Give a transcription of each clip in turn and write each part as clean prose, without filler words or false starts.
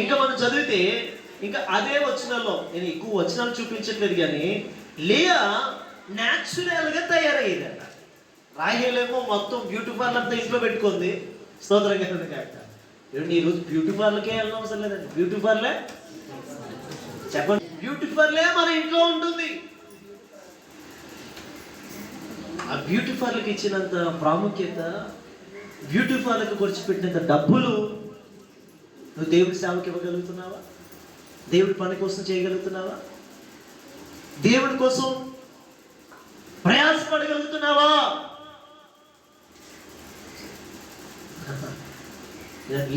ఇంకా మనం చదివితే ఇంకా అదే వచనంలో, నేను ఎక్కువ వచనాలు చూపించట్లేదు కానీ, లేయా న్యాచురల్గా తయారయ్యేదట. రాహేలేమో మొత్తం బ్యూటీ పార్లర్ అంతా ఇంట్లో పెట్టుకుంది. స్తోత్రం కదండి కాక. ఏమండి ఈరోజు బ్యూటీ పార్లర్కే వెళ్ళడం అవసరం లేదండి. బ్యూటీ పార్లర్ చెప్పండి, బ్యూటీ పార్లర్ మన ఇంట్లో ఉంటుంది. ఆ బ్యూటీ పార్లర్కి ఇచ్చినంత ప్రాముఖ్యత, బ్యూటీ పార్లర్కి ఖర్చు పెట్టినంత డబ్బులు నువ్వు దేవుడి సేవకి ఇవ్వగలుగుతున్నావా? దేవుడి పని కోసం చేయగలుగుతున్నావా? దేవుడి కోసం ప్రయాసపడగలుగుతున్నావా?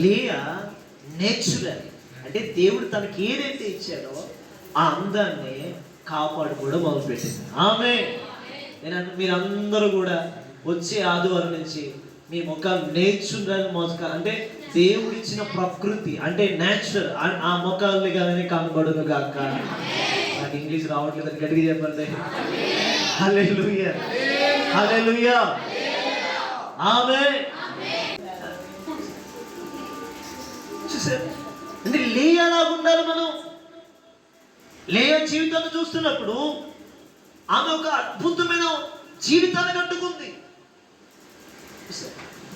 లేయా నేచురల్ అంటే దేవుడు తనకి ఏదైతే ఇచ్చాడో ఆ అందాన్ని కాపాడుకోవడం మొదలుపెట్టింది. ఆమె మీరందరూ కూడా వచ్చే ఆదివారం నుంచి మీ ముఖాలు నేచురల్ మొక్క అంటే దేవుడిచ్చిన ప్రకృతి అంటే నేచురల్ ఆ ముఖాలు కానీ కనబడును గాక. నాకు ఇంగ్లీష్ రావట్లేదు, గట్టిగా చెప్పండి. హల్లెలూయా, హల్లెలూయా, ఆమేన్. అంటే లేయాలాగా ఉండాలి మనం. లేయా జీవితాన్ని చూస్తున్నప్పుడు ఆమె ఒక అద్భుతమైన జీవితాన్ని కట్టుకుంది.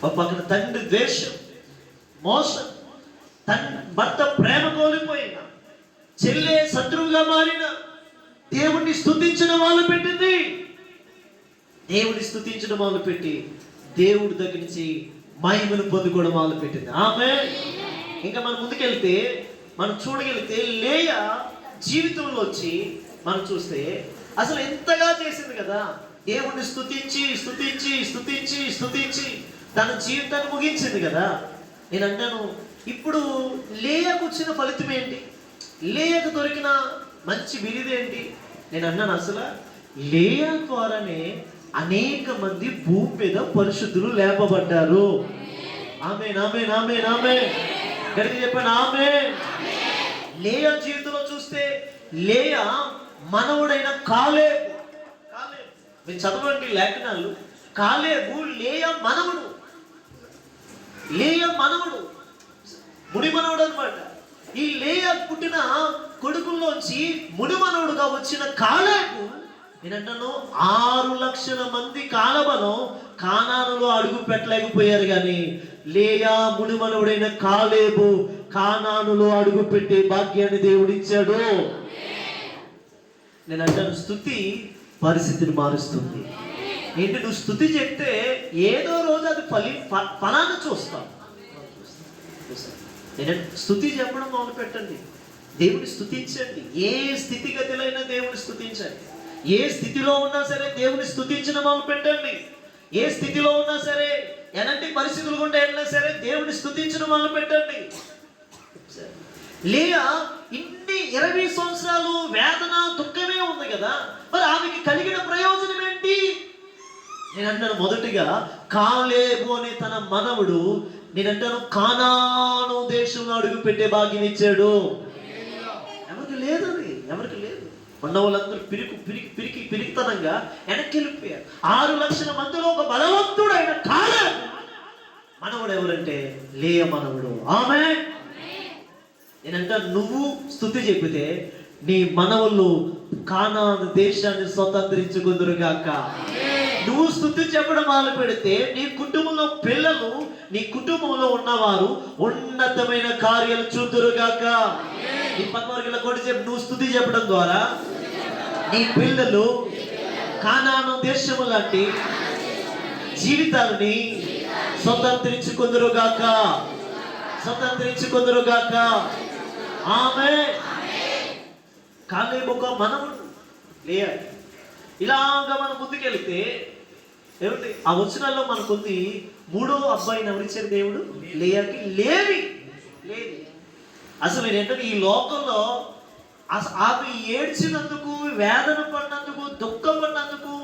ఒక పక్కన తండ్రి ద్వేషం, మోసం, భర్త ప్రేమ కోల్పోయిన, చెల్లె శత్రువుగా మారిన, దేవుణ్ణి స్తుతించడం మొదలు పెట్టింది. దేవుడిని స్తుతించడం మొదలు పెట్టి దేవుడి దగ్గర నుంచి మహిమను పొందుకోవడం మొదలు పెట్టింది. ఆమె ఇంకా మనం ముందుకెళ్తే మనం చూడగలిగితే లేయా జీవితంలో వచ్చి మనం చూస్తే అసలు ఎంతగా చేసింది కదా. దేవుణ్ణి స్తుతించి స్తుతించి స్తుతించి స్తుతించి తన జీవితాన్ని ముగించింది కదా. నేను అంటాను, ఇప్పుడు లేయాకు వచ్చిన ఫలితం ఏంటి? లేయాకు దొరికిన మంచి బిరుదేంటి? నేను అన్నాను, అసలు లేయా ద్వారానే అనేక మంది భూమి మీద పరిశుద్ధులు లేపబడ్డారు. ఆమేన్, ఆమేన్, ఆమేన్, ఆమేన్. గట్టిగా చెప్పాను, ఆమేన్. లేయా జీవితంలో చూస్తే లేయా మనవుడైన కాలేబు, మీరు చదవండి లేఖనాలు. కాలేబు లేయా మనవుడు, లేయా మనవుడు, ముడి మనవుడు అనమాట. ఈ లేయా పుట్టిన కొడుకుల్లోంచి ముడి మనవుడుగా వచ్చిన కాలేబు, నేనంటాను 6 లక్షల మంది కాలబలం కానానులో అడుగు పెట్టలేకపోయారు. కానీ లేయా ముడి మనవుడైన కాలేబు కానానులో అడుగు పెట్టే భాగ్యాన్ని దేవుడిచ్చాడు. నేను అంటాను, స్తుతి పరిస్థితిని మారుస్తుంది. ఏంటి, నువ్వు స్తుతి చెప్తే ఏదో రోజు అది ఫలాన్ని చూస్తాం. నేను స్తుతి చెప్పడం మొదలు పెట్టండి. దేవుని స్తుతించండి. ఏ స్థితిగతిలైనా దేవుని స్తుతించండి. ఏ స్థితిలో ఉన్నా సరే దేవుని స్తుతించడం మొదలు పెట్టండి. ఏ స్థితిలో ఉన్నా సరే, ఎలాంటి పరిస్థితులు గుండా వెళ్ళినా సరే దేవుని స్తుతించడం మొదలు పెట్టండి. లేయా ఇన్ని 20 సంవత్సరాలు వేదన దుఃఖమే ఉంది కదా, మరి ఆమెకి కలిగిన ప్రయోజనం ఏంటి? నేను అంటాను, మొదటిగా కాలేబు అనే తన మనవుడు, నేను అంటాను, కానాను దేశంలో అడుగు పెట్టే భాగ్యం ఇచ్చాడు. ఎవరికి లేదు, అది ఎవరికి లేదు. ఉన్న వాళ్ళందరూ పిరికితనంగా వెనక్కి వెళ్ళిపోయారు. 6 లక్షల మందిలో ఒక బలవంతుడైన కాలేబు మనవుడు ఎవరంటే లేయా మనవుడు. ఆమేన్. నేనంటా, నువ్వు స్తుతి చెప్పితే నీ మనవులు కానాను దేశాన్ని స్వతంత్రించుకుందురుగాక. నువ్వు స్తుతి చెప్పడం మొదలు పెడితే నీ కుటుంబంలో పిల్లలు, నీ కుటుంబంలో ఉన్నవారు ఉన్నతమైన కార్యాలు చూదురుగాక. నీ పక్కన కొట్టి చెప్పి, నువ్వు స్తుతి చెప్పడం ద్వారా నీ పిల్లలు కానాను దేశము లాంటి జీవితాలని స్వతంత్రించుకుందురుగాక, స్వతంత్రించుకుందురుగాక. ఆమేన్. కాలేబు ఒక మనవుడు లేయా. ఇలాగా మనం ముందుకెళ్తే ఏమిటి ఆ వచనాల్లో మనకుంది, 3వ అబ్బాయిని ఎవరిచ్చారు దేవుడు? లేయాకి లేవి. అసలు ఏంటంటే ఈ లోకంలో ఆమె ఏడ్చినందుకు, వేదన పడినందుకు, దుఃఖం పడినందుకు,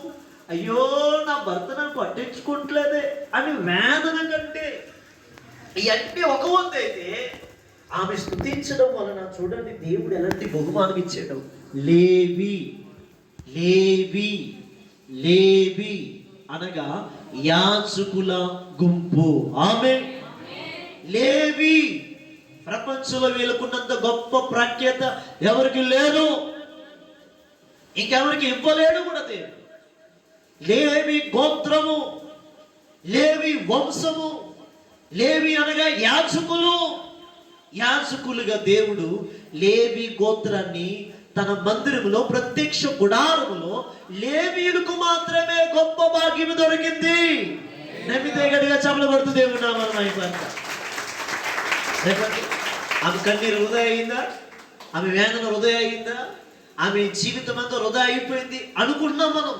అయ్యో నా భర్త నన్ను పట్టించుకుంటలేదే అని వేదన కంటే ఇవన్నీ ఒక వంతు అయితే, ఆమె స్తుతించడం వలన చూడండి దేవుడు ఎలాంటి బహుమానం ఇచ్చాడు. లేవి, లేవి, లేవి అనగా యాజకుల గుంపు. ఆమె లేవి ప్రపంచంలో వీళ్ళకున్నంత గొప్ప ప్రఖ్యాత ఎవరికి లేదు, ఇంకెవరికి ఇవ్వలేడు కూడా దేవుడు. లేవి గోత్రము, లేవి వంశము, లేవి అనగా యాజకులుగా దేవుడు లేవి గోత్రాన్ని తన మందిరములో ప్రత్యక్ష గుడారములో లేవీయులకు మాత్రమే గొప్ప భాగ్యం దొరికింది. నమ్మితే గడిగా చమలబడుతూ దేవుడు నామం అయిపోయింది. ఆమె కన్నీరు వృధా అయిందా? ఆమె వేదన వృధా అయిందా? ఆమె జీవితం అంతా వృధా అయిపోయింది అనుకుంటున్నాం మనం.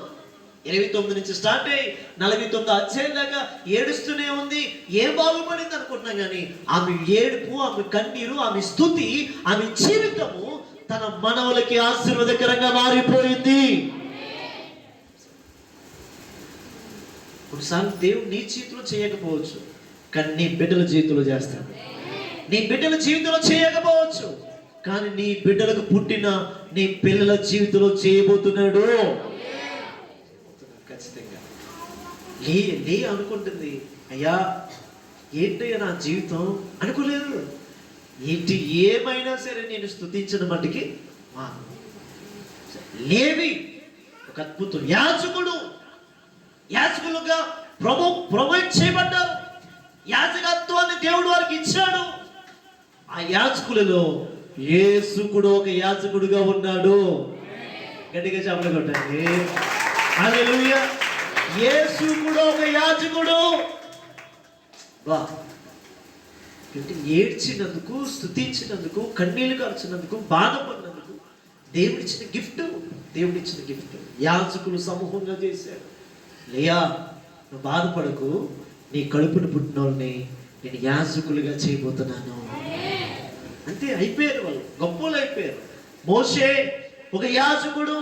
29 నుంచి స్టార్ట్ అయ్యి 49 అధ్యాయం దాకా ఏడుస్తూనే ఉంది. ఏం బాగుపడింది అనుకుంటున్నాం కానీ ఆమె ఏడుపు, ఆమె కన్నీరు, ఆమె స్తుతి, ఆమె జీవితము తన మనవులకి ఆశీర్వాదకరంగా మారిపోయింది. కొన్నిసార్లు దేవుడు నీ జీవితంలో చేయకపోవచ్చు, కానీ నీ బిడ్డల జీవితంలో చేస్తాడు. నీ బిడ్డల జీవితంలో చేయకపోవచ్చు, కానీ నీ బిడ్డలకు పుట్టిన నీ పిల్లల జీవితంలో చేయబోతున్నాడు. ఖచ్చితంగా లే అనుకుంటుంది, అయ్యా ఏంటయ్యా నా జీవితం అనుకోలేదు. ఏంటి ఏమైనా సరే నేను స్తుతించిన మట్టుకి లేవి ఒక అద్భుతం. యాజకులుగా ప్రమోట్ చేయబడ్డారు. యాజకత్వాన్ని దేవుడు వారికి ఇచ్చాడు. ఆ యాజకులలో యేసు కూడా ఒక యాజకుడుగా ఉన్నాడు. గట్టిగా చెప్పలు కొట్టండి. హల్లెలూయా. యేసు కూడా ఒక యాజకుడు. వా, ఏడ్చినందుకు, స్తుతించినందుకు, కన్నీళ్లు కార్చినందుకు, బాధపడినందుకు దేవుడిచ్చిన గిఫ్ట్ యాజకులు సమూహంగా చేశాడు. లేయా, నువ్వు బాధపడకు, నీ కడుపును పుట్టిన వాళ్ళని నేను యాజకులుగా చేయబోతున్నాను. అంతే, అయిపోయారు వాళ్ళు, గొప్పలు అయిపోయారు. మోషే ఒక యాజకుడు,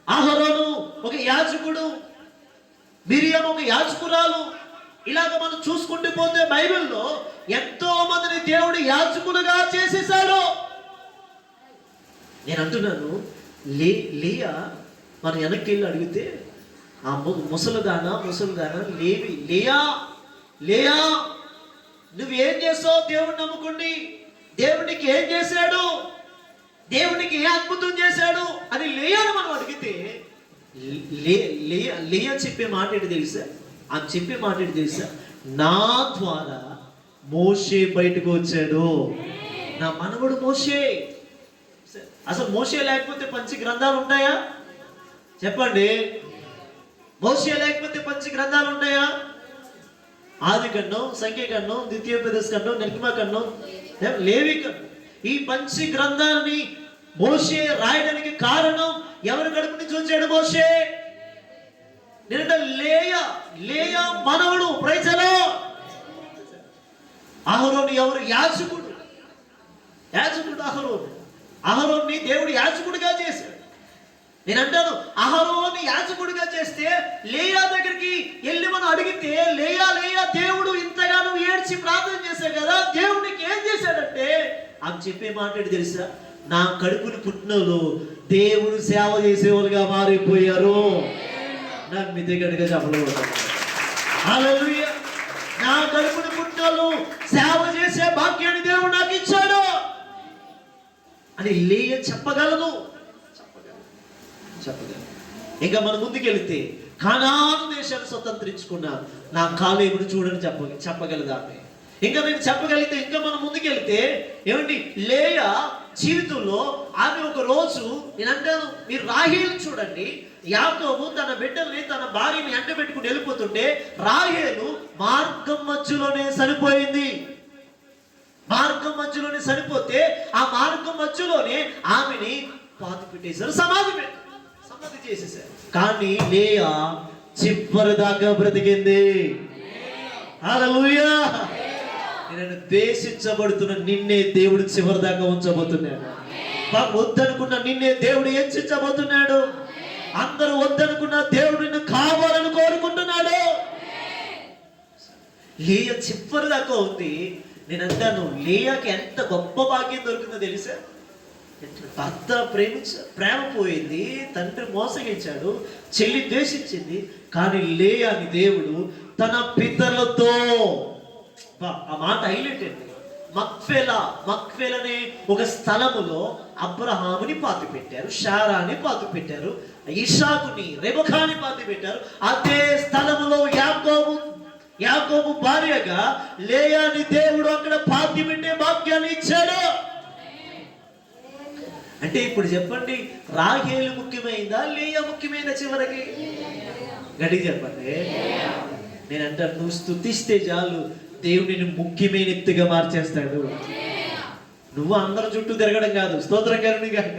అహరోను ఒక యాజకుడు, మిరియం ఒక యాజకురాలు. ఇలాగ మనం చూసుకుంటూ పోతే బైబిల్లో ఎంతో మందిని దేవుడు యాజకులుగా చేసేసాడు. నేను అంటున్నాను, లేయా మన వెనక్కి వెళ్ళి అడిగితే ఆ ముసలిదానా లేయా నువ్వేం చేసావు? దేవుడిని నమ్ముకోండి, దేవునికి ఏం చేశాడు, దేవునికి ఏ అద్భుతం చేశాడు అని లేయాను మనం అడిగితే లేయా చెప్పే మాట ఏంటి తెలుసా? ఆమె చెప్పే మాట ఏంటి తెలుసా? నా ద్వారా మోషే బయటకు వచ్చాడు. నా మనవడు మోషే. అసలు మోషే లేకపోతే పంచ గ్రంథాలు ఉంటాయా? చెప్పండి. మోషే లేకపోతే పంచ గ్రంథాలు ఉంటాయా? ఆదికాండం, సంఖ్యాకాండం, ద్వితీయోపదేశకాండం, నిర్గమకాండం, లేవికాండం, ఈ పంచ గ్రంథాలని మోషే రాయడానికి కారణం ఎవరి కడుపు నుంచి వచ్చాడు? మోషే. నేనంటే లేయా మనవడు. Praise the Lord. అహరోను ఎవరు? యాజకుడు అహరోన్ని దేవుడు యాజకుడిగా చేశాడు. నేను అంటాను, అహరోను యాజకుడిగా చేస్తే లేయా దగ్గరికి వెళ్ళి మనం అడిగితే లేయా దేవుడు ఇంతగానో ఏడ్చి ప్రార్థన చేశాడు కదా, దేవుడికి ఏం చేశాడంటే ఆమె చెప్పే మాట ఏంటి తెలుసా? నా కడుపుని పుట్టినోళ్ళు దేవుడు సేవ చేసేవాళ్ళుగా మారిపోయారు. నాకు మీ దగ్గరగా చెప్పలేదు. హల్లెలూయా. నా కడుపుని పుట్టినోళ్ళు సేవ చేసే భాగ్యాన్ని దేవుడు నాకు ఇచ్చాడు అని లేయా చెప్పగలదు. ఇంకా మన ముందుకెళ్తే కానాను దేశాన్ని స్వతంత్రించుకున్న నా కాలేబుడు చూడని చెప్పగలదు ఆమె. ఇంకా నేను చెప్పగలిగితే ఇంకా మనం ముందుకెళ్తే ఏమండి, లేయా జీవితంలో ఆమె ఒక రోజు, నేను అంటాను, మీరు రాహేలు చూడండి. యాకోబు తన బిడ్డల్ని, తన భార్యని అంట పెట్టుకుని వెళ్ళిపోతుంటే రాహేలు మార్గం మధ్యలోనే చనిపోయింది. చనిపోతే ఆ మార్గం మధ్యలోనే ఆమెని పాతి పెట్టేశారు, సమాధి చేసేసారు. కానీ లేయా చివరి దాకా బ్రతికింది. హల్లెలూయా. నేను ద్వేషించబడుతున్న నిన్నే దేవుడు చివరి దాకా ఉంచబోతున్నాడు. వద్దనుకున్న నిన్నే దేవుడు హెచ్చించబోతున్నాడు. అందరూ వద్దనుకున్న దేవుడు నిన్ను కావాలని కోరుకుంటున్నాడు. లేయా చివరి దాకా ఉంది. నేను అంటాను, లేయాకి ఎంత గొప్ప భాగ్యం దొరికిందో తెలుసా? భర్త ప్రేమ పోయింది, తండ్రి మోసగించాడు, చెల్లి ద్వేషించింది, కానీ లేయాని దేవుడు తన పితరులతో, ఆ మాట హైలైట్ అండి, మక్ఫెలనే ఒక స్థలములో అబ్రహాముని పాతి పెట్టారు, శారాని పాతి పెట్టారు, ఇషాకుని రెబకాని పాతి పెట్టారు. అదే స్థలములో యాకోబు భార్యగా లేయాని దేవుడు అక్కడ పాతి పెట్టే భాగ్యాన్ని ఇచ్చాడు. అంటే ఇప్పుడు చెప్పండి, రాహేలు ముఖ్యమైందా లేయా ముఖ్యమైందా? చివరికి గడి చెప్పండి. నేను అంటాను, నువ్వు స్తుతిస్తే చాలు దేవుడిని ముఖ్యమైన ఎత్తుగా మార్చేస్తాడు. నువ్వు అందరి చుట్టూ తిరగడం కాదు, స్తోత్రకరుని కాక,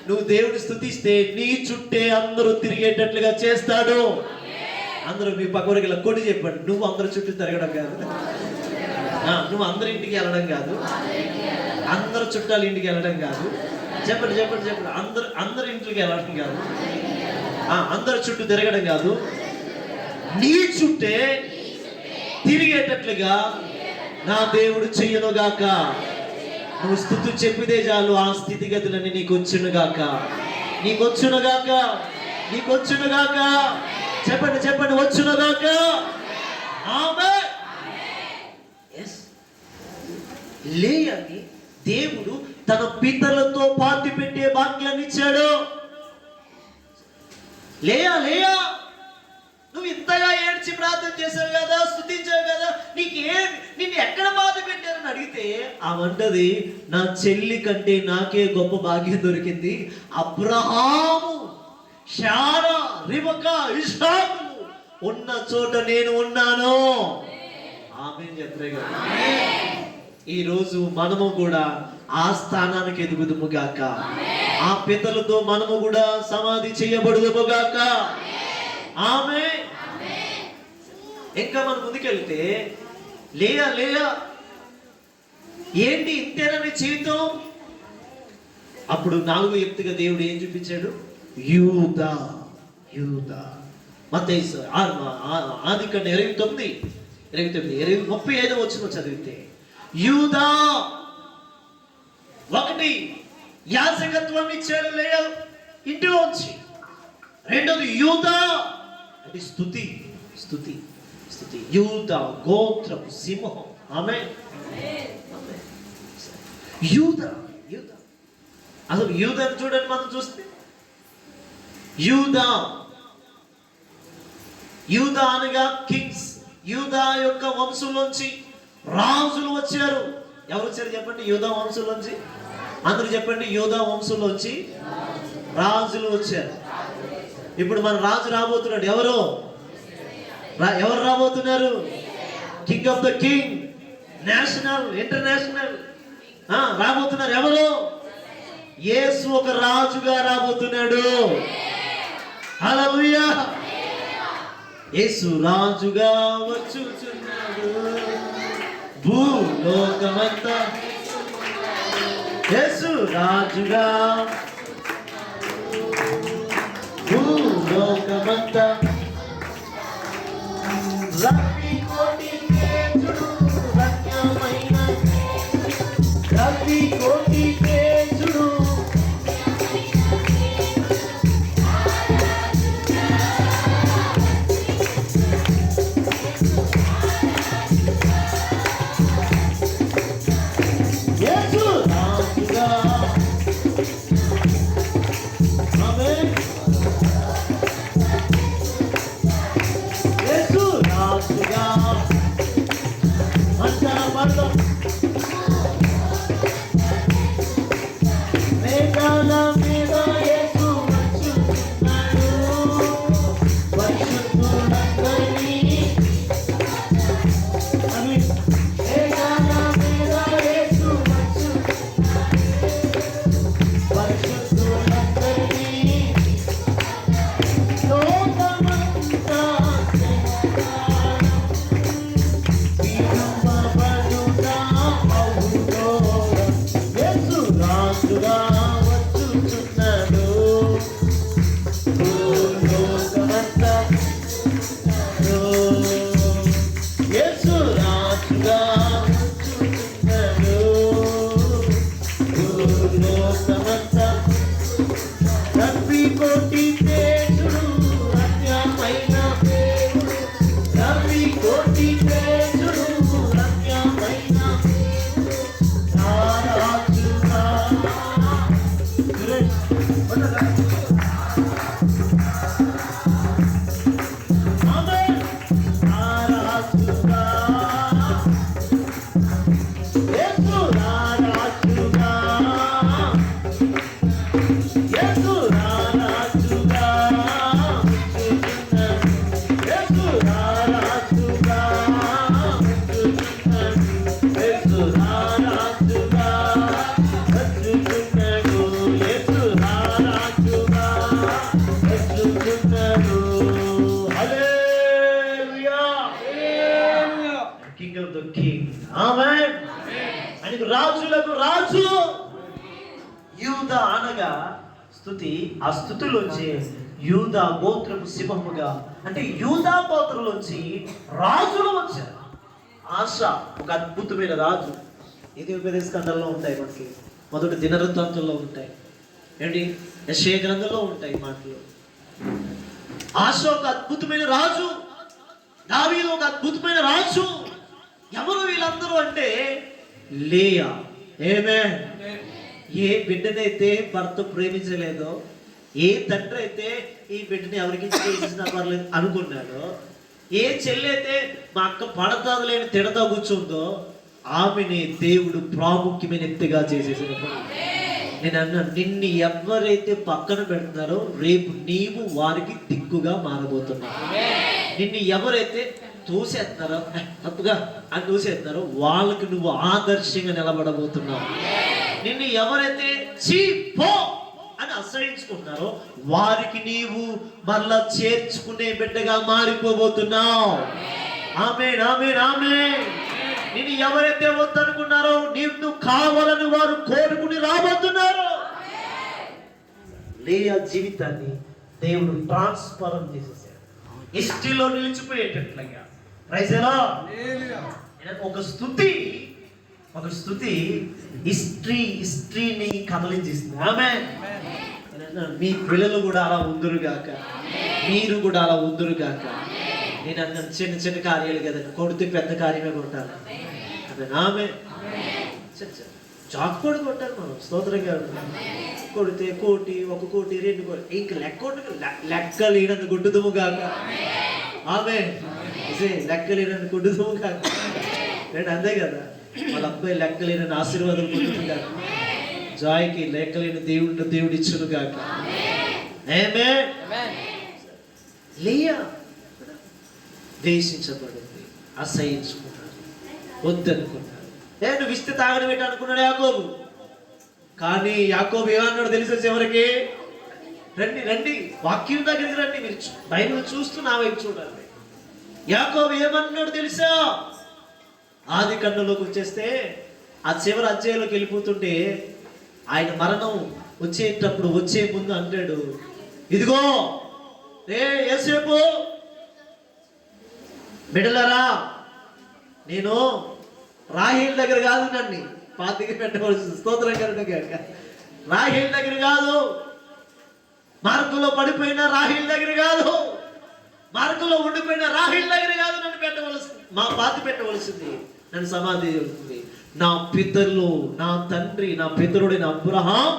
నువ్వు దేవుడిని స్తుతిస్తే నీ చుట్టే అందరూ తిరిగేటట్లుగా చేస్తాడు. అందరూ మీ పక్కరికి కొట్టి చెప్పండి, నువ్వు అందరి చుట్టూ తిరగడం కాదు, నువ్వు అందరి ఇంటికి వెళ్ళడం కాదు, అందరు చుట్టాల ఇంటికి వెళ్ళడం కాదు. చెప్పండి చెప్పండి చెప్పండి, అందరి ఇంటికి వెళ్ళడం కాదు, అందరి చుట్టూ తిరగడం కాదు, నీ చుట్టే తిరిగేటట్లుగా నా దేవుడు చెయ్యనుగాక. నువ్వు స్తుతి చెప్పితే చాలు ఆ స్థితిగతులన్నీ నీకు వచ్చునుగాక, నీకు వచ్చునుగాక, నీకు వచ్చునుగాక. చెప్పండి చెప్పండి, వచ్చునుగాక. ఆమేన్. yes. లేయాని దేవుడు తన పితరులతో పాతి పెట్టే భాగ్యాన్ని ఇచ్చాడు. లేయా నువ్వు ఇంతగా ఏడ్చి ప్రార్థన చేసావు కదా, స్తుతించావు కదా, నిన్ను ఎక్కడ బాధ పెట్టారని అడిగితే ఆమంటది, నా చెల్లి కంటే నాకే గొప్ప భాగ్యం దొరికింది. అబ్రహాము, శారా, రిబకా, ఇస్సాకు ఉన్న చోట నేను ఉన్నాను. ఆమేన్ చెప్పగా. ఈరోజు మనము కూడా ఆ స్థానానికి ఎదుగుదుము గాక, ఆ పితరులతో మనము కూడా సమాధి చేయబడుదుము గాక. ఆమేన్. ఇంకా మనం ముందుకెళ్తే లేయా ఏంటి ఇంతేనని జీవితం? అప్పుడు 4వ ఎత్తుగా దేవుడు ఏం చూపించాడు? యూదా. మత్తయి ఆదికాండం 35 వచ్చిన చదివితే యూదా 1 యాజకత్వం ఇచ్చాడు లేయా ఇంటిలోంచి. 2ది యూదా అంటే స్తుతి. యూదా గోత్రం సింహం. ఆమేన్. యూదా అసలు యూదాని చూడండి, మనం చూస్తే యూదా అనగా కింగ్స్. యూదా యొక్క వంశంలోంచి రాజులు వచ్చారు. ఎవరు వచ్చారు చెప్పండి? యూదా వంశంలోంచి. అందరూ చెప్పండి, యూదా వంశంలోంచి రాజులు వచ్చారు. ఇప్పుడు మన రాజు రాబోతున్నాడు. ఎవరు రాబోతున్నారు? King of the king, national, international రాబోతున్నారు. ఎవరు? యేసు ఒక రాజుగా రాబోతున్నాడు. హల్లెలూయా. యేసు రాజుగా వచ్చుచున్నాడు భూలోకమంతా. యేసు రాజుగా భూలోకమంతా. రవి కోటి తేజుడు రమ్యమైన, రవి కోటి తేజుడు యేసు రాజుగా. ఆమేన్. యేసు రాజుగా. అంతా పడదాం. మేఘాల మీద యేసు వచ్చుచున్నాడు, పరిశుద్ధులందరినీ. ఆమేన్. మేఘాల మీద యేసు వచ్చుచున్నాడు, పరిశుద్ధులందరినీ. లోకమంతా విడువబడునా అవునో. యేసు రాజుగా వచ్చుచున్నాడు భూలోకమంతా. యేసు రాజుగా వచ్చుచున్నాడు భూలోకమంతా. రవి కోటి తేజుడు రమ్యమైన దేవుడు, రవి కోటి తేజుడు రమ్యమైన. రాజులకు రాజు. యూదా అనగా స్తుతి, ఆ స్తుతిలోంచి యూదా గోత్రపు సింహముగా, అంటే యూదా గోత్రంలోంచి రాజులు వచ్చారు. ఆశ ఒక అద్భుతమైన రాజు. ఇది ఉపదేశకాండంలో ఉంటాయి, మనకి మొదటి దినవృత్తాంతంలో ఉంటాయి, ఏంటి యెషయా గ్రంథంలో ఉంటాయి మాటలు. ఆశ ఒక అద్భుతమైన రాజు, దావీదు ఒక అద్భుతమైన రాజు. ఎవరు వీళ్ళందరూ అంటే లేయా. ఆమేన్. ఏ బిడ్డనైతే భర్త ప్రేమించలేదో, ఏ తండ్రి అయితే ఈ బిడ్డని ఎవరికి చేసినా పర్లేదు అనుకున్నాడో, ఏ చెల్లి అయితే మా అక్క పడతాదు లేని తిడతా కూర్చుందో, ఆమెని దేవుడు ప్రాముఖ్యమైన వ్యక్తిగా చేసేసినప్పుడు నేను అన్నాను, నిన్ను ఎవరైతే పక్కన పెడుతున్నారో రేపు నీవు వారికి దిక్కుగా మారబోతున్నావు. నిన్ను ఎవరైతే తోసేస్తున్నారో, తప్పుగా అని తోసేస్తున్నారో వాళ్ళకి నువ్వు ఆదర్శంగా నిలబడబోతున్నావు. నిన్ను ఎవరైతే చీ పో అని అసహించుకుంటున్నారో వారికి నీవు మరలా చేర్చుకునే బిడ్డగా మారిపోబోతున్నావు. ఆమేన్, ఆమేన్, ఆమేన్. నిన్ను ఎవరైతే వద్దనుకున్నారో నీవు కావాలని వారు కోరుకుని రాబోతున్నారు. లేయా జీవితాన్ని దేవుడు ట్రాన్స్ఫార్మ్ చేసేసాడు, హిస్టరీలో నిలిచిపోయేటట్లుగా. Praise the lord. ఒక స్థుతి హిస్టరీని కదలించేసింది. ఆమేన్. మీ పిల్లలు కూడా అలా ఉందురుగాక, మీరు కూడా అలా ఉందురుగాక. నేను అన్నాను, చిన్న చిన్న కార్యాలు కదా, కొడితే పెద్ద కార్యమే కొట్టాలి. ఆమె జాక్ కూడా కొట్టాలి మనం. స్తోత్రం గారు. కొడితే 1 కోటి 2 కోటి ఇంక లెక్క లేనంత గుడ్డుదుము కాక. ఆమె లెక్క లేనంత గుడ్డుదుము కాక. నేను అంతే కదా, వాళ్ళ అబ్బాయి లెక్క లేని ఆశీర్వాదం పొందుతుంది కాక. జాయ్కి లెక్కలేని దేవుడు ఇచ్చును కాక. ఆమేన్. లేయా ద్వేషించబడింది, అసహించుకున్నాడు, వద్దనుకున్నాడు. నువ్వు ఇస్తే తాగడం ఏంటి అనుకున్నాడు యాకోబు. కానీ యాకోబు ఏమన్నాడు తెలుసా చివరికి? రండి రండి, వాక్యం దగ్గరికి రండి, మీరు బైబిల్ చూస్తూ నా వైపు చూడాలి. యాకోబు ఏమన్నాడు తెలుసా? ఆది కాండంలోకి వచ్చేస్తే ఆ చివరి అధ్యాయంలోకి వెళ్ళిపోతుంటే ఆయన మరణం వచ్చేటప్పుడు వచ్చే ముందు అంటాడు, ఇదిగో యోసేపు బిడ్డలారా, నేను రాహేల్ దగ్గర కాదు నన్ను పాతికి పెట్టవలసింది. స్తోత్రం కలుగుగాక. రాహేల్ దగ్గర కాదు, మార్గంలో పడిపోయిన రాహేల్ దగ్గర కాదు, మార్గంలో ఉండిపోయిన రాహేల్ దగ్గర కాదు నన్ను పెట్టవలసింది, మా పాతి పెట్టవలసింది, నన్ను సమాధి అవుతుంది. నా పితరులు, నా తండ్రి, నా పితరుడైన అబ్రహాం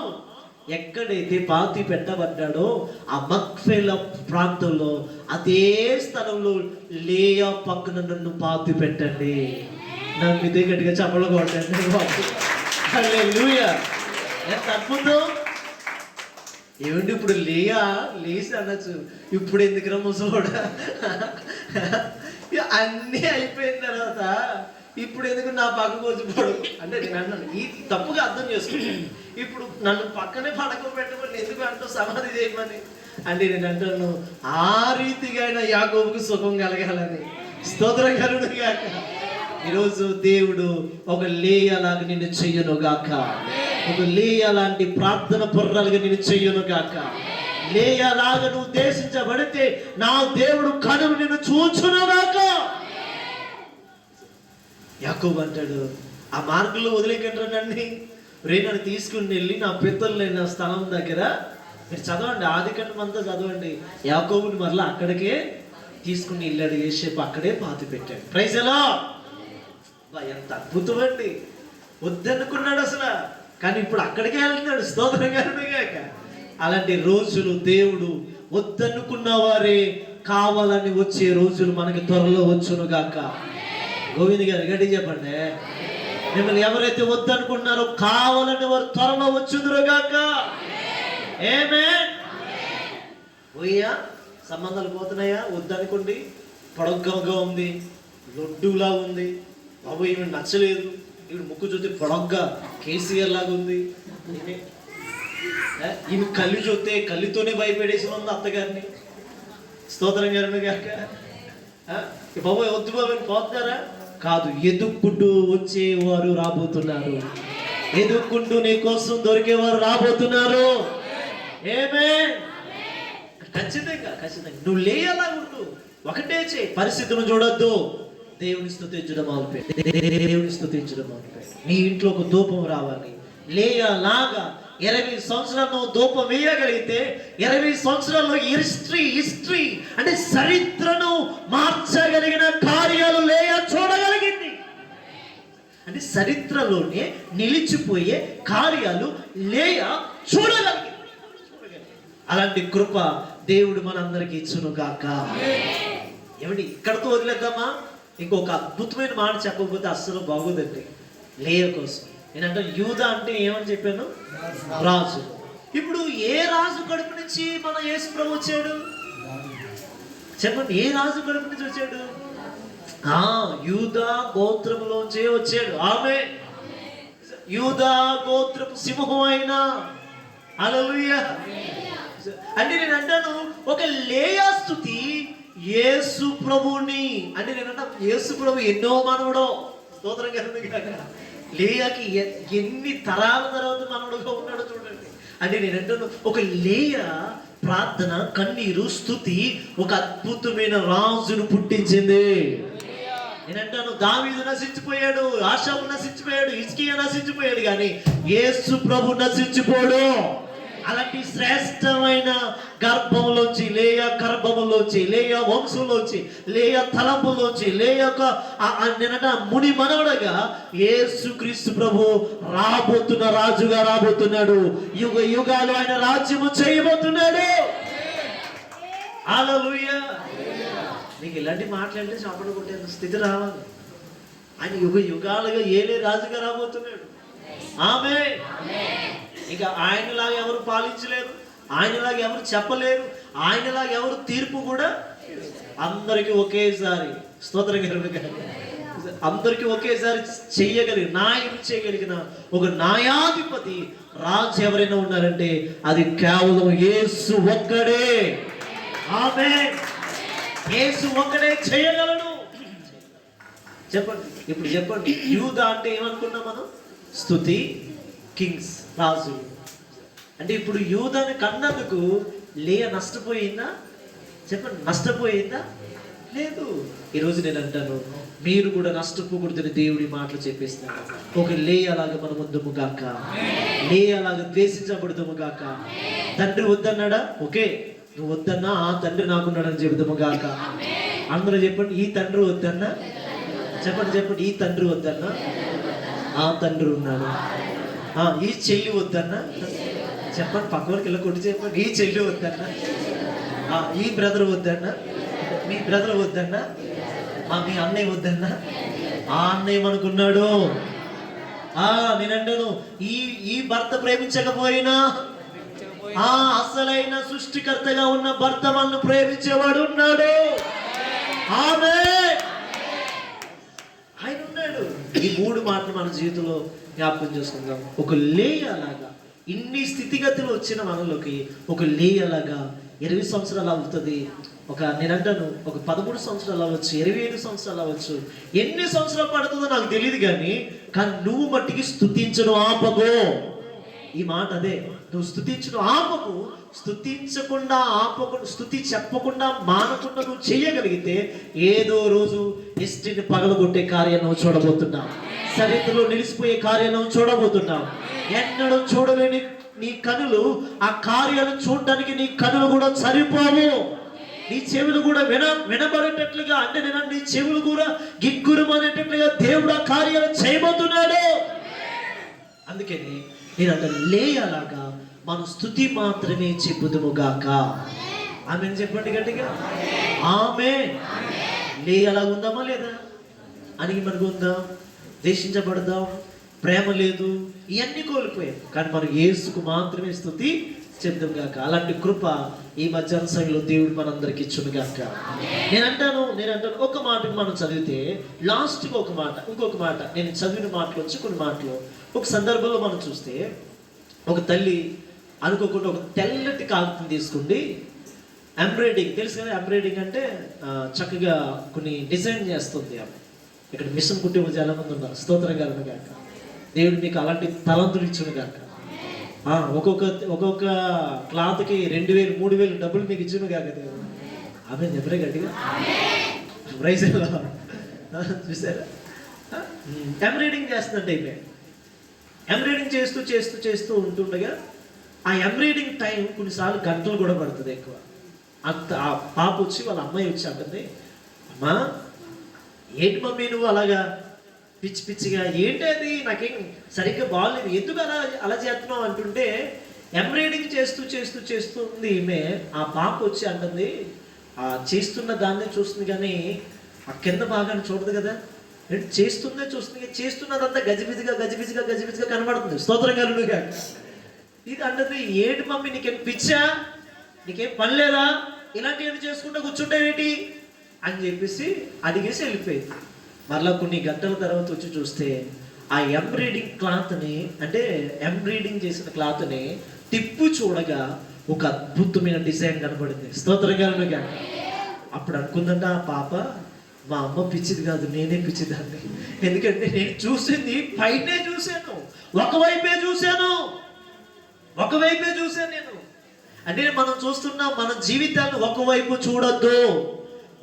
ఎక్కడైతే పాతి పెట్టబడ్డాడో ఆ మక్ఫేల ప్రాంతంలో అదే స్థలంలో లేయా పక్కన నన్ను పాతి పెట్టండి. నన్ను ఇదే గట్టిగా చప్పలు కొట్టండి. హల్లెలూయా. ఎంత అద్భుతం. ఏమండి ఇప్పుడు లేచి అనొచ్చు, ఇప్పుడు ఎందుకురా ముసలోడా, అన్నీ అయిపోయిన తర్వాత ఇప్పుడు ఎందుకు నా పక్కకు వచ్చి పడు అంటే నేను అన్నాను, ఈ తప్పుగా అర్థం చేసుకున్నాను. ఇప్పుడు నన్ను పక్కనే పడకబెట్టమని ఎందుకు అంటూ సమాధి చేయమని అంటే నేను అంటాను, ఆ రీతిగా యాకోబుకు సుఖం కలగాలని. స్తోత్రం కలుగును గాక. ఈరోజు దేవుడు ఒక లేయా లాగా నిన్ను చెయ్యను గాక, ఒక లేయా లాంటి ప్రార్థన పొర్రాలుగా నిన్ను చెయ్యను గాక. లేయా లాగా నువ్వు ఉద్దేశించబడితే నా దేవుడు కనులు నిన్ను చూచును గాక. యాకోబు అంటాడు, ఆ మార్గంలో వదిలేకంటారు నన్ను తీసుకుని వెళ్ళి నా పితరులైన స్థలం దగ్గర మీరు చదవండి, ఆది కాండం అంతా చదవండి. యాకోబుని మరలా అక్కడికే తీసుకుని వెళ్ళాడు యోసేపు, అక్కడే పాతి పెట్టాడు. Praise the Lord. ఎంత అద్భుతం అండి. వద్దనుకున్నాడు అసలు, కానీ ఇప్పుడు అక్కడికే వెళ్తున్నాడు. స్తోత్రం కలుగుగాక. అలాంటి రోజులు దేవుడు వద్దనుకున్న వారే కావాలని వచ్చే రోజులు మనకి త్వరలో వచ్చును గాక. గోవింద్ గారు గట్టి చెప్పండి. మిమ్మల్ని ఎవరైతే వద్దనుకుంటున్నారో కావాలని వారు త్వరలో వచ్చుదురు గాక. ఆమేన్. పోయా సంబంధాలు పోతున్నాయా? వద్దనుకోండి. పొడగ్గా ఉంది, లొడ్డులా ఉంది, బాబు ఈమె నచ్చలేదు, ఈవిడ ముక్కు చూస్తే పొడగ్గా కేసీఆర్ లాగా ఉంది, ఈమె కళ్ళు చూస్తే కళ్ళుతోనే భయపెడేసి ఉంది అత్తగారిని. స్తోత్రం గారు గాక. బాబు వద్దు బాబు పోతున్నారా? కాదు, ఎదుక్కుంటూ వచ్చేవారు రాబోతున్నారు. ఎదుక్కుంటూ నీ కోసం దొరికేవారు రాబోతున్నారు. ఏమే ఖచ్చితంగా నువ్వు లేయలా ఉండు. ఒకటే చేయి, పరిస్థితులను చూడొద్దు. దేవుని స్తుతించడం మొదలుపెట్టు. దేవుని స్తుతించడం మొదలుపెట్టు. నీ ఇంట్లో ఒక ధూపం రావాలి. లేయలాగా 20 సంవత్సరాలు ధూపం వేయగలిగితే 20 సంవత్సరాల్లో హిస్టరీ అంటే చరిత్రను మార్చగలిగిన కార్యాలు లేయ చూడగలిగింది. అంటే చరిత్రలోనే నిలిచిపోయే కార్యాలు లేయ చూడగలిగింది. అలాంటి కృప దేవుడు మనందరికీ ఇచ్చును గాక. ఏమండి, ఇక్కడతో వదిలేద్దామా? ఇంకొక అద్భుతమైన మాట చెప్పకపోతే అస్సలు బాగోదండి. లేయ కోసం నేనంటే యూదా అంటే ఏమని చెప్పాను? రాజు. ఇప్పుడు ఏ రాజు కడుపు నుంచి మన యేసు ప్రభు వచ్చాడు? చెప్పండి, ఏ రాజు కడుపు నుంచి వచ్చాడు? యూదా గోత్రములోంచే వచ్చాడు. ఆమె యూదా గోత్రపు సింహం అయినా. హల్లెలూయా. అంటే నేను అంటాను, ఒక లేయా స్తుతి యేసు ప్రభుని. అంటే నేనంటా యేసు ప్రభు ఎన్నో మనవడో. స్తోత్రం కలుగుగాక. లేయాకి ఎన్ని తరాల తర్వాత మనవడుగా ఉన్నాడో చూడండి. అంటే నేను అంటాను, ఒక లేయ ప్రార్థన, కన్నీరు, స్తుతి ఒక అద్భుతమైన రాజును పుట్టించింది. నేనంటాను, దావీదు నశించిపోయాడు, ఆషాము నశించిపోయాడు, హిజ్కియా నశించిపోయాడు, కానీ యేసు ప్రభు నశించిపోడు. అలాంటి శ్రేష్టమైన గర్భంలోంచి, లేయ గర్భంలోంచి, లేయ వంశంలోంచి, లేయ తలంపులోంచి, లేయ ముని మనవడగా యేసుక్రీస్తు ప్రభు రాబోతున్న రాజుగా రాబోతున్నాడు. యుగ యుగాలు ఆయన రాజ్యము చేయబోతున్నాడు. హల్లెలూయా. నీకు ఇలాంటి మాట్లాడితే చప్పట్లు కొట్టే స్థితి రావాలి. ఆయన యుగ యుగాలుగా ఏలే రాజుగా రాబోతున్నాడు. ఆమేన్. ఇంకా ఆయనలాగా ఎవరు పాలించలేరు, ఆయనలాగా ఎవరు చెప్పలేరు, ఆయనలాగా ఎవరు తీర్పు కూడా. అందరికీ ఒకేసారి, స్తోత్రం కలుగుగాక, అందరికీ ఒకేసారి చెయ్యగలిగిన, న్యాయం చేయగలిగిన ఒక న్యాయాధిపతి రాజు ఎవరైనా ఉన్నారంటే అది కేవలం యేసు ఒక్కడే. ఆమేన్. యేసు ఒక్కడే చేయగలడు. చెప్పండి, ఇప్పుడు చెప్పండి, యూదా అంటే ఏమనుకున్నాం మనం? స్తుతి, కింగ్స్, రాజు. అంటే ఇప్పుడు యూదాని కన్నందుకు లేయ నష్టపోయిందా? చెప్పండి, నష్టపోయిందా? లేదు. ఈరోజు నేను అంటాను, మీరు కూడా నష్టపోకూడదని దేవుడి మాటలు చెప్పేస్తున్నాను. ఒక లేయ అలాగా మనం వద్దుము గాక, లేయ అలాగా ద్వేషించబడదుము గాక. తండ్రి వద్దన్నాడా? ఓకే, నువ్వు వద్దన్నా ఆ తండ్రి నాకున్నాడని చెబుదాము గాక. అందరూ చెప్పండి, ఈ తండ్రి వద్దన్నా. చెప్పండి, ఈ తండ్రి వద్దన్నా ఆ తండ్రి ఉన్నాడు. ఈ చెల్లి వద్దన్నా. చెప్పండి, పక్క వరకు ఇలా కొట్టి చెప్పండి, ఈ చెల్లి వద్దన్నా. ఈ బ్రదర్ వద్దన్నా, మీ బ్రదర్ వద్దన్నా, మీ అన్నయ్య వద్దన్నా. ఆ అన్నయ్య మనకున్నాడు. నేనంటాను, ఈ భర్త ప్రేమించకపోయినా అసలైన సృష్టికర్తగా ఉన్న భర్త మనల్ని ప్రేమించేవాడు ఉన్నాడు. ఆమేన్. ఆయన ఉన్నాడు. ఈ 3 మాటలు మన జీవితంలో జ్ఞాపకం చేసుకుందాం. ఒక లేయలాగా ఇన్ని స్థితిగతులు వచ్చిన మనలోకి ఒక లేయలాగా 20 సంవత్సరాలు అవుతుంది. నేనంటాను, ఒక 13 సంవత్సరాలు అవ్వచ్చు, 27 సంవత్సరాలు అవ్వచ్చు, ఎన్ని సంవత్సరాలు పడుతుందో నాకు తెలియదు, కానీ నువ్వు మట్టికి స్తుతించడం ఆపకు. ఈ మాట అదే, నువ్వు స్తుతించడం ఆపకు. స్తుతించకుండా ఆపకుండా, స్తుతి చెప్పకుండా మానకుండా నువ్వు చేయగలిగితే ఏదో రోజు హిస్టరీని పగలగొట్టే కార్యం నువ్వు చూడబోతున్నావు. చరిత్రలో నిలిచిపోయే కార్యం నువ్వు చూడబోతున్నావు. ఎన్నడూ చూడలేని నీ కనులు, ఆ కార్యాలను చూడడానికి నీ కనులు కూడా సరిపోవు. నీ చెవులు కూడా వినబడేటట్లుగా, అంటే నీ చెవులు కూడా గిగ్గురుమనేటట్లుగా దేవుడు ఆ కార్యాలు చేయబోతున్నాడు. అందుకని నేను అంత లేయలాగా మన స్తుతి మాత్రమే చెప్పుదుము గాక. ఆమె చెప్పండి గట్టిగా, ఆమె లేయలా ఉందామా లేదా? అని మనకు ఉందాం, ద్వేషించబడదాం, ప్రేమ లేదు, ఇవన్నీ కోల్పోయాం. కానీ మనం యేసుకు మాత్రమే స్తుతి చెప్దాం గాక. అలాంటి కృప ఈ మధ్యాహ్న సమయంలో దేవుడు మనందరికి ఇచ్చును గాక. నేను అంటాను, ఒక మాటకు మనం చదివితే లాస్ట్కి ఒక మాట, ఇంకొక మాట, నేను చదివిన మాటలోంచి కొన్ని మాటలు. ఒక సందర్భంలో మనం చూస్తే, ఒక తల్లి అనుకోకుండా ఒక తెల్లటి కాగితం తీసుకుండి ఎంబ్రాయిడింగ్, తెలుసు కదా ఎంబ్రాయిడింగ్ అంటే చక్కగా కొన్ని డిజైన్ చేస్తుంది. ఆమె ఇక్కడ మిషన్ కుట్టే చాలా మంది ఉన్నారు. స్తోత్రం కలుగును గాక. దేవుడు మీకు అలాంటి తలంతులు ఇచ్చును గాక. ఒక్కొక్క క్లాత్కి 2000 3000 డబ్బులు మీకు ఇచ్చును గాక దేవుడు. ఆమె ఎవరే గట్టిగా ప్రైజ్ చూసారా? ఎంబ్రాయిడింగ్ చేస్తుందంటే ఇవే ఎంబ్రాయిడింగ్ చేస్తూ చేస్తూ చేస్తూ ఉంటుండగా ఆ ఎంబ్రాయిడింగ్ టైం కొన్నిసార్లు గంటలు కూడా పడుతుంది ఎక్కువ. అంత ఆ పాప వచ్చి వాళ్ళ అమ్మాయి వచ్చి అంటుంది, అమ్మా ఏంటి మమ్మీ నువ్వు అలాగా పిచ్చి పిచ్చిగా, ఏంటి అది నాకేం సరిగ్గా బాగాలేదు, ఎందుకు అలా చేస్తున్నావు అంటుంటే, ఎంబ్రాయిడింగ్ చేస్తూ చేస్తూ చేస్తుంది ఈమె. ఆ పాప వచ్చి అంటుంది, ఆ చేస్తున్న దాన్ని చూస్తుంది కానీ ఆ కింద భాగాన్ని చూడదు కదా, చేస్తుందే చూస్తుంది, చేస్తున్నదంతా గజిబిజిగా కనబడుతుంది. స్తోత్రం కలుగును గాక. ఇది అంటుంది, ఏంటి మమ్మీ నీకేం పిచ్చా, నీకేం పని లేదా, ఇలాంటివి చేసుకుంటూ కూర్చుంటావేంటి అని చెప్పేసి అడిగేసి వెళ్ళిపోయింది. మరలా కొన్ని గంటల తర్వాత వచ్చి చూస్తే ఆ ఎంబ్రాయిడింగ్ క్లాత్ని, అంటే ఎంబ్రాయిడింగ్ చేసిన క్లాత్ని తిప్పు చూడగా ఒక అద్భుతమైన డిజైన్ కనబడింది. స్తోత్రం కలుగును గాక. అప్పుడు అనుకుందంట ఆ పాప, మా అమ్మ పిచ్చిది కాదు, నేనే పిచ్చిదాన్ని. ఎందుకంటే నేను చూసింది పైనే చూశాను, ఒకవైపే చూశాను నేను. అంటే మనం చూస్తున్నాం, మన జీవితాన్ని ఒకవైపు చూడొద్దు.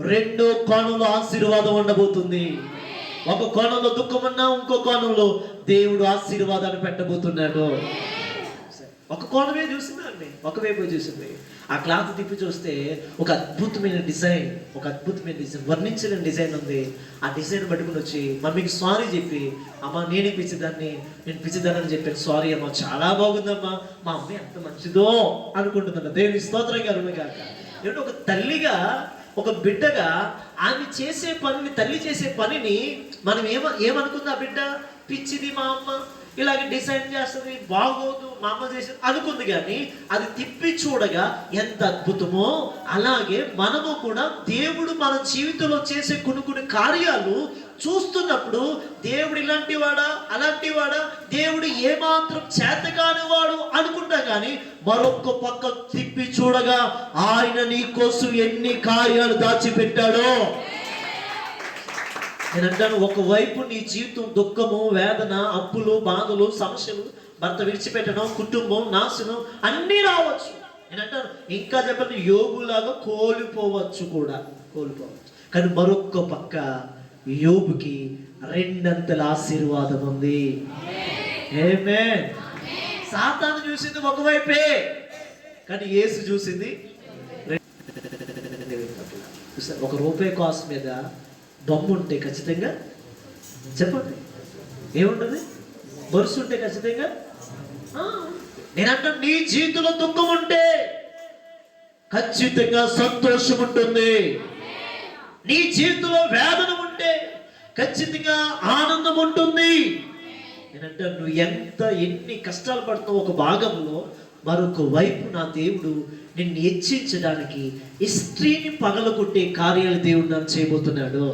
2 కోణంలో ఆశీర్వాదం ఉండబోతుంది. ఒక కోణంలో దుఃఖం ఉన్నా, ఇంకో కోణంలో దేవుడు ఆశీర్వాదాన్ని పెట్టబోతున్నాడు. ఒక కోణమే చూసిందండి, ఒకవైపు చూసింది. ఆ క్లాత్ తిప్పి చూస్తే ఒక అద్భుతమైన డిజైన్ వర్ణించలేని డిజైన్ ఉంది. ఆ డిజైన్ పట్టుకుని వచ్చి మమ్మీకి సారీ చెప్పి, అమ్మ నేను పిచ్చిదాన్ని అని చెప్పాను, సారీ అమ్మ, చాలా బాగుందమ్మా, మా అమ్మాయి ఎంత మంచిదో అనుకుంటుందన్న. దేవుని స్తోత్రం కలుగును గాక. ఏమంటే ఒక తల్లిగా, ఒక బిడ్డగా ఆమె చేసే పనిని, తల్లి చేసే పనిని మనం ఏమనుకుంది, ఆ బిడ్డ పిచ్చిది, మా అమ్మ ఇలాగే డిజైన్ చేస్తుంది, బాగోదు, మా అమ్మ చేసేది అనుకుంది. కానీ అది తిప్పి చూడగా ఎంత అద్భుతమో, అలాగే మనము కూడా దేవుడు మన జీవితంలో చేసే కొన్ని కార్యాలు చూస్తున్నప్పుడు, దేవుడు ఇలాంటి వాడా, అలాంటి వాడా, దేవుడు ఏమాత్రం చేతకాని వాడు అనుకుంటాం. కానీ మరొక పక్క తిప్పి చూడగా ఆయన నీ కోసం ఎన్ని కార్యాలు దాచిపెట్టాడో. నేను అంటాను, ఒకవైపు నీ జీవితం దుఃఖము, వేదన, అప్పులు, బాధలు, సమస్యలు, భర్త విడిచిపెట్టడం, కుటుంబం నాశనం అన్నీ రావచ్చు. నేను అంటాను, ఇంకా చెప్పండి, యోబులాగా కోల్పోవచ్చు. కానీ మరొక పక్క యోబుకి 2 అంతల ఆశీర్వాదం ఉంది. ఆమేన్. సాతాను చూసింది ఒకవైపే, కానీ యేసు చూసింది ₹1 కాస్ట్ మీద బొమ్మ ఉంటే ఖచ్చితంగా చెప్పండి ఏముంటుంది, బరుసు ఉంటే ఖచ్చితంగా. నేనంటే నీ జీవితంలో దుఃఖం ఉంటే ఖచ్చితంగా సంతోషం ఉంటుంది. నీ జీవితంలో వేదన ఉంటే ఖచ్చితంగా ఆనందం ఉంటుంది. నేనంటే నువ్వు ఎన్ని కష్టాలు పడుతున్నావు ఒక భాగంలో, మరొక వైపు నా దేవుడు నిన్ను హెచ్చించడానికి హిస్టరీని పగలగొట్టే కార్యాలు దేవుడు నన్ను చేయబోతున్నాడు.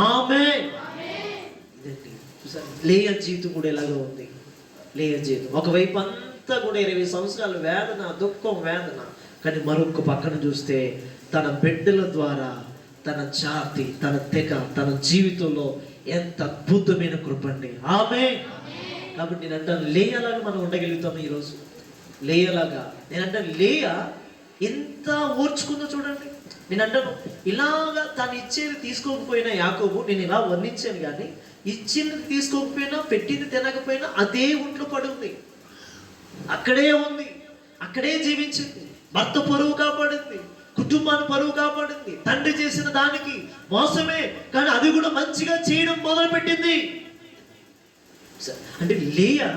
ఆమేన్. లేయా జీవితం కూడా ఎలాగో ఉంది. లేయా జీవితం ఒకవైపు అంతా కూడా 20 సంవత్సరాలు వేదన, దుఃఖం, వేదన. కానీ మరొక పక్కన చూస్తే తన బిడ్డల ద్వారా తన జాతి, తన తెగ, తన జీవితంలో ఎంత అద్భుతమైన కృపండి. ఆమేన్. కాబట్టి నేను అంటాను, లేయలాగా మనం ఉండగలుగుతాము ఈరోజు. లేయలాగా నేనంటే లేయా ఎంత ఓర్చుకుందో చూడండి. నేను అంటాను, ఇలాగా తను ఇచ్చేది తీసుకోకపోయినా యాకోబు, నేను ఇలా వర్ణించాను, కానీ ఇచ్చింది తీసుకోకపోయినా, పెట్టింది తినకపోయినా అదే ఒంట్లో పడి ఉంది, అక్కడే ఉంది, అక్కడే జీవించింది. భర్త పరువు కాపాడింది, కుటుంబాన్ని పరువు కాపాడింది. తండ్రి చేసిన దానికి మోసమే, కానీ అది కూడా మంచిగా చేయడం మొదలుపెట్టింది. అంటే లేయా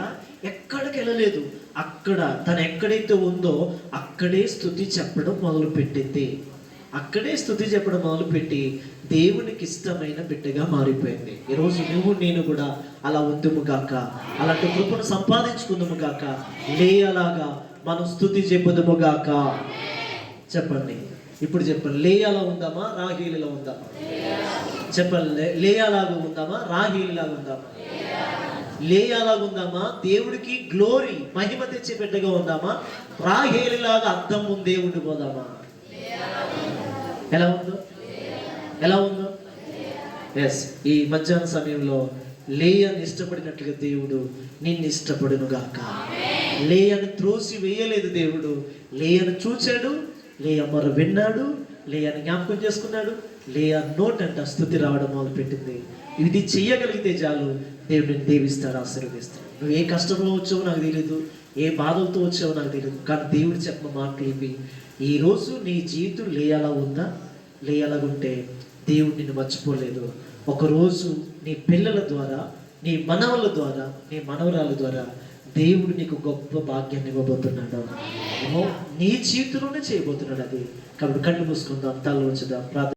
ఎక్కడికి వెళ్ళలేదు, అక్కడ తను ఎక్కడైతే ఉందో అక్కడే స్తుతి చెప్పడం మొదలుపెట్టింది. అక్కడే స్తుతి చెప్పడం మొదలుపెట్టి దేవునికి ఇష్టమైన బిడ్డగా మారిపోయింది. ఈరోజు నువ్వు నేను కూడా అలా ఉందుము గాక, అలాంటి కృపను సంపాదించుకుందాము గాక. లేయలాగా మనం స్తుతి చెప్పుదుము గాక. చెప్పండి, ఇప్పుడు చెప్పండి, లేయాలా ఉందామా, రాహేలులా ఉందామా? చెప్పండి, లేయాలాగా ఉందామా, రాహేలులాగా ఉందామా? లేయాలాగా ఉందామా, దేవుడికి గ్లోరీ, మహిమ తెచ్చే బిడ్డగా ఉందామా? రాహేలులాగా అద్దం ముందే ఉండిపోదామా? ఎలా ఉందో ఎస్, ఈ మధ్యాహ్న సమయంలో లేయను ఇష్టపడినట్లుగా దేవుడు నిన్ను ఇష్టపడును గాక. లేయను త్రోసి వేయలేదు దేవుడు. లేయను చూచాడు, లేయ మొర విన్నాడు, లేయను జ్ఞాపకం చేసుకున్నాడు. లేయ నోటంట స్తుతి రావడం మొదలుపెట్టింది. ఇది చెయ్యగలిగితే చాలు, దేవుడు నిన్ను దీవిస్తాడు, ఆశీర్వదిస్తాడు. నువ్వు ఏ కష్టంలో వచ్చావో నాకు తెలియదు, ఏ బాధలతో వచ్చావో నాకు తెలియదు, కానీ దేవుడు చెప్పిన మాటలు ఇవి. ఈరోజు నీ జీవితం లేయలా ఉందా? లేయలాగుంటే దేవుడు నిన్ను మర్చిపోలేదు. ఒకరోజు నీ పిల్లల ద్వారా, నీ మనవల ద్వారా, నీ మనవరాల ద్వారా దేవుడు నీకు గొప్ప భాగ్యాన్ని ఇవ్వబోతున్నాడు. నీ జీవితంలోనే చేయబోతున్నాడు అది. కాబట్టి కళ్ళు మూసుకుందాం, తల ఉంచుదాం, ప్రార్థన